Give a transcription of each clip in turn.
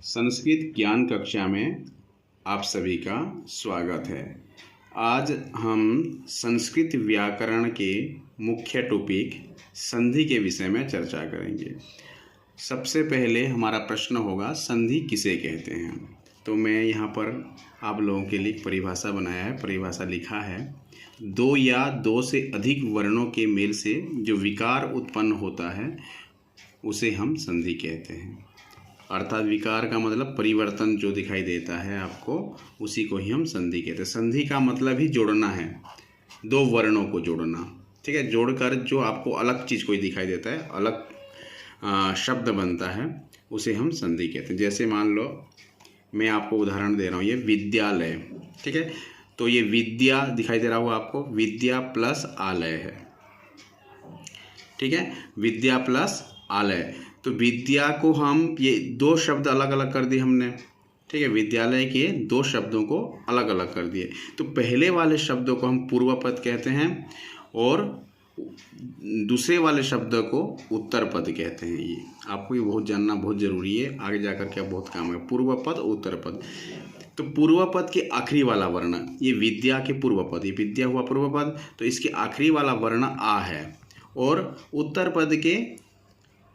संस्कृत ज्ञान कक्षा में आप सभी का स्वागत है। आज हम संस्कृत व्याकरण के मुख्य टॉपिक संधि के विषय में चर्चा करेंगे। सबसे पहले हमारा प्रश्न होगा, संधि किसे कहते हैं। तो मैं यहाँ पर आप लोगों के लिए परिभाषा बनाया है, परिभाषा लिखा है। दो या दो से अधिक वर्णों के मेल से जो विकार उत्पन्न होता है उसे हम संधि कहते हैं। अर्थात विकार का मतलब परिवर्तन जो दिखाई देता है आपको, उसी को ही हम संधि कहते हैं। संधि का मतलब ही जोड़ना है, दो वर्णों को जोड़ना, ठीक है। जोड़कर जो आपको अलग चीज़ कोई दिखाई देता है, अलग शब्द बनता है, उसे हम संधि कहते हैं। जैसे मान लो मैं आपको उदाहरण दे रहा हूँ, ये विद्यालय, ठीक है। तो ये विद्या दिखाई दे रहा होगा आपको, विद्या प्लस आलय है, ठीक है। विद्या प्लस आलय, तो विद्या को हम ये दो शब्द अलग अलग कर दिए हमने, ठीक है। विद्यालय के दो शब्दों को अलग अलग कर दिए। तो पहले वाले शब्दों को हम पूर्व पद कहते हैं और दूसरे वाले शब्द को उत्तर पद कहते हैं। ये आपको ये बहुत जानना बहुत ज़रूरी है, आगे जाकर के बहुत काम है। पूर्व पद उत्तर पद। तो पूर्व पद के आखिरी वाला वर्ण, ये विद्या के पूर्व पद, ये विद्या हुआ पूर्व पद, तो इसके आखिरी वाला वर्ण आ है। और उत्तर पद के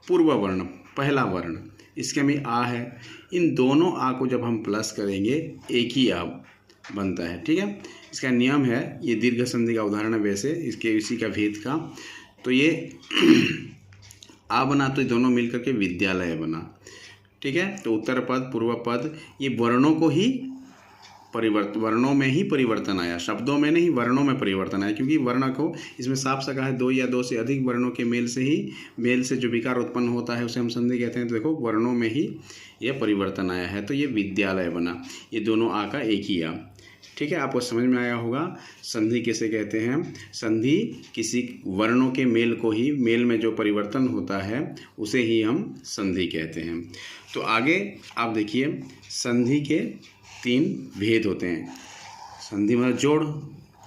पूर्व वर्ण, पहला वर्ण, इसके में आ है। इन दोनों आ को जब हम प्लस करेंगे एक ही आ बनता है, ठीक है। इसका नियम है, ये दीर्घ संधि का उदाहरण है वैसे, इसके इसी का भेद का। तो ये आ बना तो ये दोनों मिलकर के विद्यालय बना, ठीक है। तो उत्तर पद पूर्व पद, ये वर्णों को ही वर्णों में ही परिवर्तन आया, शब्दों में नहीं, वर्णों में परिवर्तन आया। क्योंकि वर्ण को इसमें साफ सा कहा है, दो या दो से अधिक वर्णों के मेल से जो विकार उत्पन्न होता है उसे हम संधि कहते हैं। तो देखो वर्णों में ही यह परिवर्तन आया है, तो ये विद्यालय बना। ये दोनों आ का एक ही आ, ठीक है। आपको समझ में आया होगा संधि किसे कहते हैं। संधि किसी वर्णों के मेल को ही, मेल में जो परिवर्तन होता है उसे ही हम संधि कहते हैं। तो आगे आप देखिए, संधि के तीन भेद होते हैं। संधि मतलब जोड़,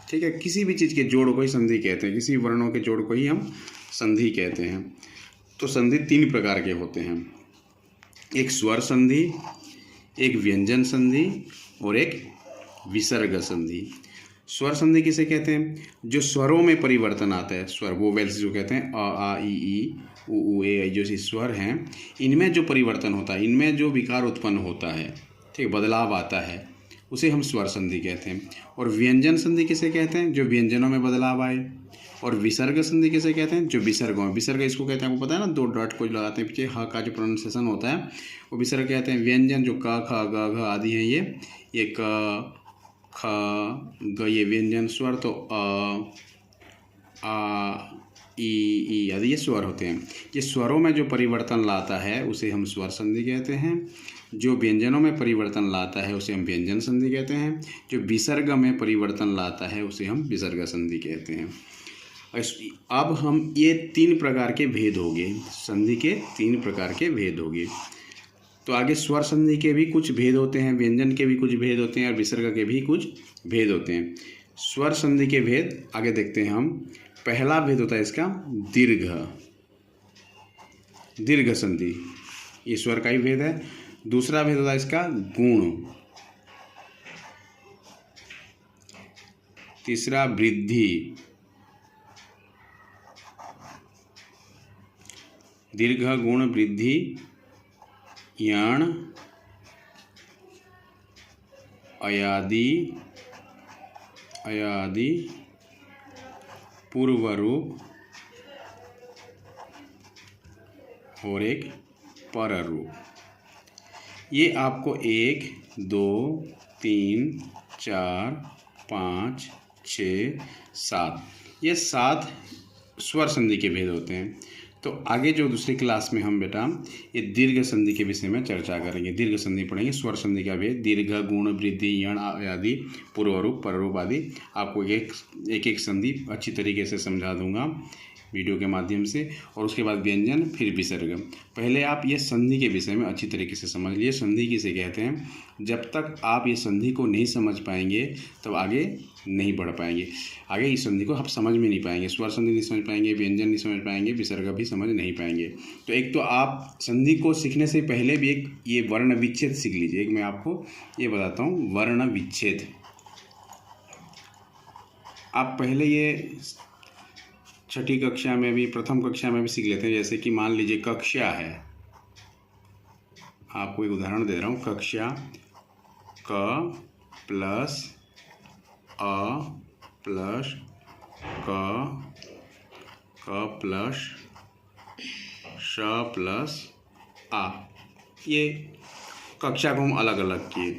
ठीक है। किसी भी चीज़ के जोड़ को ही संधि कहते हैं, किसी वर्णों के जोड़ को ही हम संधि कहते हैं। तो संधि तीन प्रकार के होते हैं, एक स्वर संधि, एक व्यंजन संधि और एक विसर्ग संधि। स्वर संधि किसे कहते हैं, जो स्वरों में परिवर्तन आता है, स्वर वोवेल्स जो कहते हैं, अ आ ई ई उ ए, जो स्वर हैं, इनमें जो परिवर्तन होता है, इनमें जो विकार उत्पन्न होता है, ठीक, बदलाव आता है, उसे हम स्वर संधि कहते हैं। और व्यंजन संधि किसे कहते हैं, जो व्यंजनों में बदलाव आए। और विसर्ग संधि किसे कहते हैं, जो विसर्गों में, विसर्ग इसको कहते हैं, आपको पता है ना, दो डॉट को लगाते हैं पीछे, ह का जो प्रोनाउंसिएशन होता है वो विसर्ग कहते हैं। व्यंजन जो क ख ग घ आदि हैं, ये क ख ग, ये व्यंजन स्वर। तो आ ई आदि ये स्वर होते हैं। ये स्वरों में जो परिवर्तन लाता है उसे हम स्वर संधि कहते हैं। जो व्यंजनों में परिवर्तन लाता है उसे हम व्यंजन संधि कहते हैं। जो विसर्ग में परिवर्तन लाता है उसे हम विसर्ग संधि कहते हैं। अब हम ये तीन प्रकार के भेद हो गए, संधि के तीन प्रकार के भेद हो गए। तो आगे स्वर संधि के भी कुछ भेद होते हैं, व्यंजन के भी कुछ भेद होते हैं और विसर्ग के भी कुछ भेद होते हैं। स्वर संधि के भेद आगे देखते हैं हम। पहला भेद होता है इसका दीर्घ संधि, ये स्वर का ही भेद है। दूसरा भेद होता है इसका गुण, तीसरा वृद्धि, दीर्घ गुण वृद्धि यण अयादि पूर्व रूप और एक पर रूप। ये आपको 1 2 3 4 5 6 7, ये 7 स्वर संधि के भेद होते हैं। तो आगे जो दूसरी क्लास में हम बेटा ये दीर्घ संधि के विषय में चर्चा करेंगे। दीर्घ संधि पढ़ेंगे, स्वर संधि का भेद, दीर्घ गुण वृद्धि यण आदि पूर्व रूप पर रूप आदि। आपको एक एक संधि अच्छी तरीके से समझा दूंगा। वीडियो के माध्यम से, और उसके बाद व्यंजन, फिर विसर्ग। पहले आप ये संधि के विषय में अच्छी तरीके से समझ लिए। संधि किसे कहते हैं? जब तक आप ये संधि को नहीं समझ पाएंगे तब आगे नहीं बढ़ पाएंगे। आगे इस संधि को आप समझ में नहीं पाएंगे, स्वर संधि नहीं समझ पाएंगे, व्यंजन नहीं समझ पाएंगे, विसर्ग भी समझ नहीं पाएंगे। तो एक तो आप संधि को सीखने से पहले भी एक ये वर्ण विच्छेद सीख लीजिए। एक मैं आपको ये बताता हूँ, वर्ण विच्छेद। आप पहले ये छठी कक्षा में भी, प्रथम कक्षा में भी सीख लेते हैं। जैसे कि मान लीजिए कक्षा है, आपको एक उदाहरण दे रहा हूँ। कक्षा, क प्लस अ प्लस क प्लस श प्लस आ। ये कक्षा को हम अलग अलग किए।